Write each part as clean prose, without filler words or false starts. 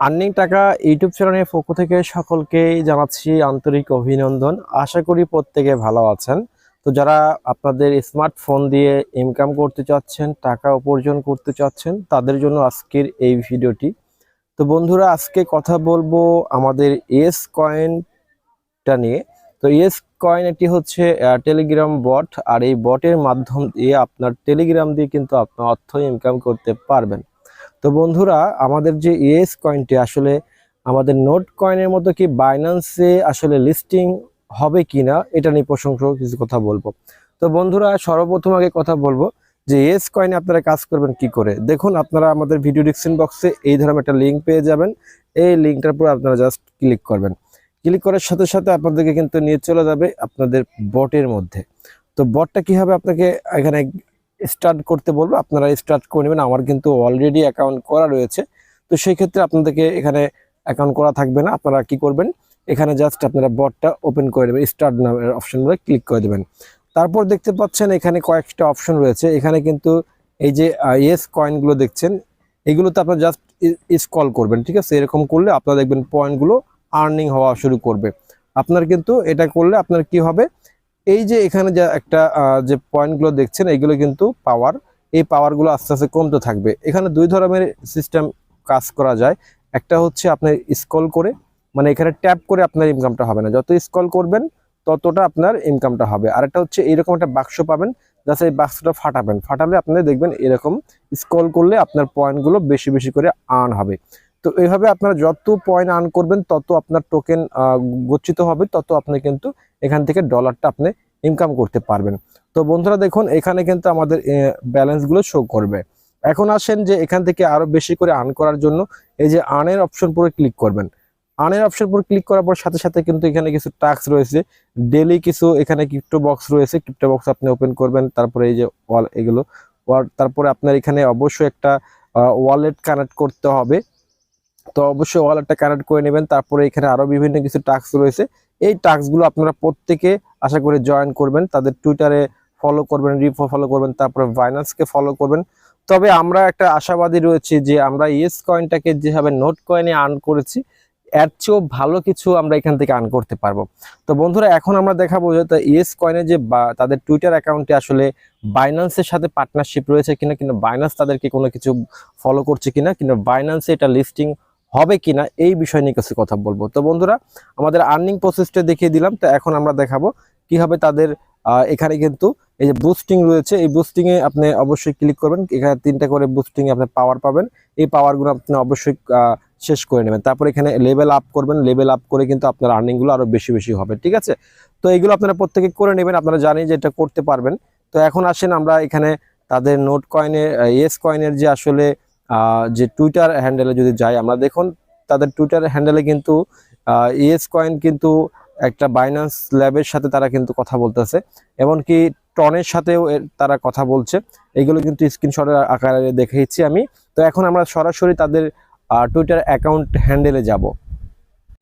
Earning টাকা YouTube চ্যানেলের পক্ষ থেকে সকলকেই জানাচ্ছি আন্তরিক অভিনন্দন। আশা করি প্রত্যেকে ভালো আছেন। তো যারা আপনাদের স্মার্টফোন দিয়ে ইনকাম করতে চাচ্ছেন, টাকা উপার্জন করতে চাচ্ছেন, তাদের জন্য আজকের এই ভিডিওটি। তো বন্ধুরা, আজকে কথা বলবো আমাদের ইয়েস কয়েনটা নিয়ে। তো ইয়েস কয়েন এটি হচ্ছে টেলিগ্রাম বট, আর এই বটের মাধ্যম দিয়ে আপনার টেলিগ্রাম দিয়ে কিন্তু আপনার অর্থ ইনকাম করতে পারবেন। তো বন্ধুরা, আমাদের যে ইএস কয়েনটি আসলে আমাদের নোট কয়েনের মতো কি বাইন্যান্সে আসলে লিস্টিং হবে কিনা, এটা নিয়ে প্রসঙ্গ কিছু কথা বলবো। তো বন্ধুরা, সর্বপ্রথম আগে কথা বলবো যে ইএস কয়েনে আপনারা কাজ করবেন কি করে। দেখুন, আপনারা আমাদের ভিডিও ডিসক্রিপশন বক্সে এই ধরনের একটা লিঙ্ক পেয়ে যাবেন। এই লিঙ্কটার উপর আপনারা জাস্ট ক্লিক করবেন। ক্লিক করার সাথে সাথে আপনাদেরকে কিন্তু নিয়ে চলে যাবে আপনাদের বটের মধ্যে। তো বটটা কি হবে, আপনাকে এখানে স্টার্ট করতে বলবো, আপনারা স্টার্ট করে নেবেন। আমার কিন্তু অলরেডি অ্যাকাউন্ট করা রয়েছে, তো সেই ক্ষেত্রে আপনাদেরকে এখানে অ্যাকাউন্ট করা থাকবে না। আপনারা কি করবেন, এখানে জাস্ট আপনারা বটটা ওপেন করে দেবেন, স্টার্ট নামের অপশনগুলো ক্লিক করে দেবেন। তারপর দেখতে পাচ্ছেন এখানে কয়েকটা অপশন রয়েছে। এখানে কিন্তু এই যে ইয়েস কয়েনগুলো দেখছেন, এগুলোতে আপনারা জাস্ট স্ক্রল করবেন, ঠিক আছে। এরকম করলে আপনারা দেখবেন পয়েন্টগুলো আর্নিং হওয়া শুরু করবে। আপনার কিন্তু এটা করলে আপনার কি হবে, এই যে এখানে যে একটা যে পয়েন্টগুলো দেখছেন, এইগুলো কিন্তু পাওয়ার, এই পাওয়ারগুলো আস্তে আস্তে কমতে থাকবে। এখানে দুই ধরনের সিস্টেম কাজ করা যায়। একটা হচ্ছে আপনি স্ক্রল করে, মানে এখানে ট্যাপ করে আপনার ইনকামটা হবে না, যত স্ক্রল করবেন ততটা আপনার ইনকামটা হবে। আর একটা হচ্ছে এইরকম একটা বাক্স পাবেন, জাস্ট এই বাক্সটা ফাটাবেন, ফাটালে আপনি দেখবেন এরকম স্ক্রল করলে আপনার পয়েন্টগুলো বেশি বেশি করে আর্ন হবে। তো এইভাবে আপনারা যত পয়েন্ট আর্ন করবেন তত আপনার টোকেন গচ্ছিত হবে, তত আপনি কিন্তু এখান থেকে ডলারটা আপনি ইনকাম করতে পারবেন। তো বন্ধুরা দেখুন, এখানে কিন্তু আমাদের ব্যালেন্সগুলো শো করবে। এখন আসেন যে এখান থেকে আরো বেশি করে আর্ন করার জন্য এই যে আর্নের অপশন পরে ক্লিক করবেন। আর্নের অপশন পর ক্লিক করার পর সাথে সাথে কিন্তু এখানে কিছু টাস্ক রয়েছে, ডেলি কিছু এখানে ক্রিপ্টো বক্স রয়েছে। ক্রিপ্টো বক্স আপনি ওপেন করবেন, তারপরে এই যে এগুলো তারপরে আপনার এখানে অবশ্যই একটা ওয়ালেট কানেক্ট করতে হবে। তো অবশ্যই ওয়ালেটটা কানেক্ট করে নেবেন। তারপরে এখানে আরো বিভিন্ন কিছু টাস্ক রয়েছে। এই টাস্কগুলো আপনারা প্রত্যেকে আশা করি জয়েন করবেন, তাদের টুইটারে ফলো করবেন, ফলো করবেন, তারপরে বাইন্যান্সকে ফলো করবেন। তবে আমরা একটা আশাবাদী রয়েছি যে আমরা ইয়েস কয়েনটাকে যেভাবে নোট কয়েনে আর্ন করেছি, এর চেয়েও ভালো কিছু আমরা এখান থেকে আর্ন করতে পারবো। তো বন্ধুরা, এখন আমরা দেখাবো যে ইয়েস কয়েনে যে তাদের টুইটার অ্যাকাউন্টে আসলে বাইন্যান্সের সাথে পার্টনারশিপ রয়েছে কিনা, কিংবা বাইন্যান্স তাদেরকে কোনো কিছু ফলো করছে কিনা, কিংবা বাইন্যান্সে এটা লিস্টিং হবে কিনা, এই বিষয় নিয়ে কিছু কথা বলবো। তো বন্ধুরা, আমাদের আর্নিং প্রসেসটা দেখিয়ে দিলাম। তো এখন আমরা দেখাবো কিভাবে তাদের এখানে কিন্তু এই যে বুস্টিং রয়েছে, এই বুস্টিং এ আপনি অবশ্যই ক্লিক করবেন। এখানে 3টা করে বুস্টিং এ আপনি পাওয়ার পাবেন। এই পাওয়ারগুলো আপনি অবশ্যই শেষ করে নেবেন। তারপর এখানে লেভেল আপ করবেন, লেভেল আপ করে কিন্তু আপনার আর্নিং গুলো আরো বেশি বেশি হবে, ঠিক আছে। তো এইগুলো আপনারা প্রত্যেকে করে নেবেন, আপনারা জানেন যে এটা করতে পারবেন। তো এখন আসেন আমরা এখানে তাদের নোট কয়েনের ইয়েস কয়েনের যে আসলে যে টুইটার হ্যান্ডেলে যদি যাই, আমরা দেখুন তাদের টুইটার হ্যান্ডেলে কিন্তু ইয়েস কয়েন কিন্তু একটা বাইন্যান্স ল্যাবের সাথে তারা কিন্তু কথা বলতেছে, এমনকি টনের সাথেও তারা কথা বলছে। এগুলো কিন্তু স্ক্রিনশটের আকারে দেখিয়েছি আমি। তো এখন আমরা সরাসরি তাদের টুইটার অ্যাকাউন্ট হ্যান্ডেলে যাব।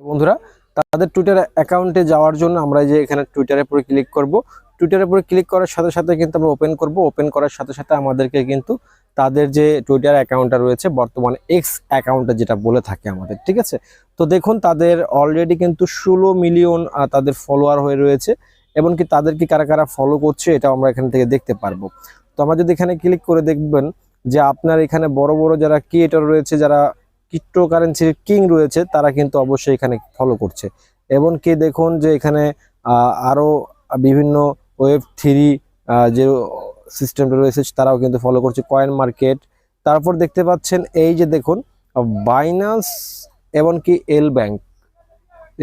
বন্ধুরা, তাদের টুইটার অ্যাকাউন্টে যাওয়ার জন্য আমরা যে এখানে টুইটারের উপরে ক্লিক করব। টুইটারের উপরে ক্লিক করার সাথে সাথে কিন্তু আমরা ওপেন করব। ওপেন করার সাথে সাথে আমাদেরকে কিন্তু তাদের যে টুইটার অ্যাকাউন্টটা রয়েছে, বর্তমানে এক্স অ্যাকাউন্টটা যেটা বলে থাকে আমাদের, ঠিক আছে। তো দেখুন, তাদের অলরেডি কিন্তু 16 মিলিয়ন তাদের ফলোয়ার হয়ে রয়েছে, এমনকি তাদেরকে কারা কারা ফলো করছে এটা আমরা এখান থেকে দেখতে পারবো। তো আমরা যদি এখানে ক্লিক করে দেখবেন যে আপনার এখানে বড় বড় যারা ক্রিয়েটর রয়েছে, যারা ক্রিপ্টোকারেন্সির কিং রয়েছে, তারা কিন্তু অবশ্যই এখানে ফলো করছে। এমনকি দেখুন যে এখানে আরো বিভিন্ন ওয়েব 3 যে সিস্টেমটা রয়েছে তারাও কিন্তু ফলো করছে, কয়েন মার্কেট। তারপর দেখতে পাচ্ছেন এই যে দেখুন বাইন্যান্স, এমনকি এল ব্যাংক,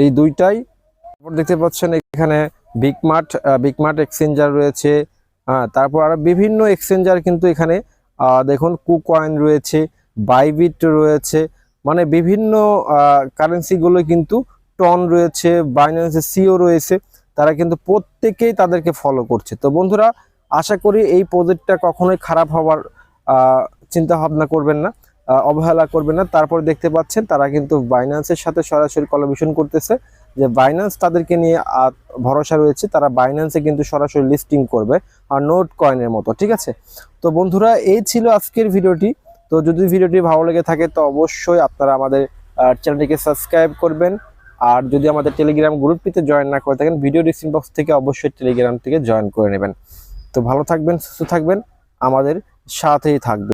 এই দুইটাই। তারপর দেখতে পাচ্ছেন এখানে বিগমার্ট এক্সচেঞ্জার রয়েছে। তারপর আরো বিভিন্ন এক্সচেঞ্জার কিন্তু এখানে দেখুন কুকয়েন রয়েছে, বাইবিট রয়েছে, মানে বিভিন্ন কারেন্সিগুলো কিন্তু টন রয়েছে, বাইন্যান্সের সিও রয়েছে। তারা কিন্তু প্রত্যেকেই তাদেরকে ফলো করছে। তো বন্ধুরা, আশা করি এই প্রজেক্টটা কখনোই খারাপ হওয়ার চিন্তা ভাবনা করবেন না, অবহেলা করবেন না। তারপর দেখতে পাচ্ছেন তারা কিন্তু বাইন্যান্সের সাথে সরাসরি কোলাবোরেশন করতেছে, যে বাইন্যান্স তাদেরকে নিয়ে ভরসা রয়েছে, তারা বাইন্যান্সে কিন্তু সরাসরি লিস্টিং করবে আর নোট কয়েনের মতো, ঠিক আছে। তো বন্ধুরা, এই ছিল আজকের ভিডিওটি। তো যদি ভিডিওটি ভালো লেগে থাকে তো অবশ্যই আপনারা আমাদের আর চ্যানেলটিকে সাবস্ক্রাইব করবেন। আর যদি আমাদের টেলিগ্রাম গ্রুপটিতে জয়েন না করে থাকেন, ভিডিও ডিসক্রিপশন বক্স থেকে অবশ্যই টেলিগ্রাম থেকে জয়েন করে নেবেন। তো ভালো থাকবেন, সুস্থ থাকবেন, আমাদের সাথেই থাকবেন।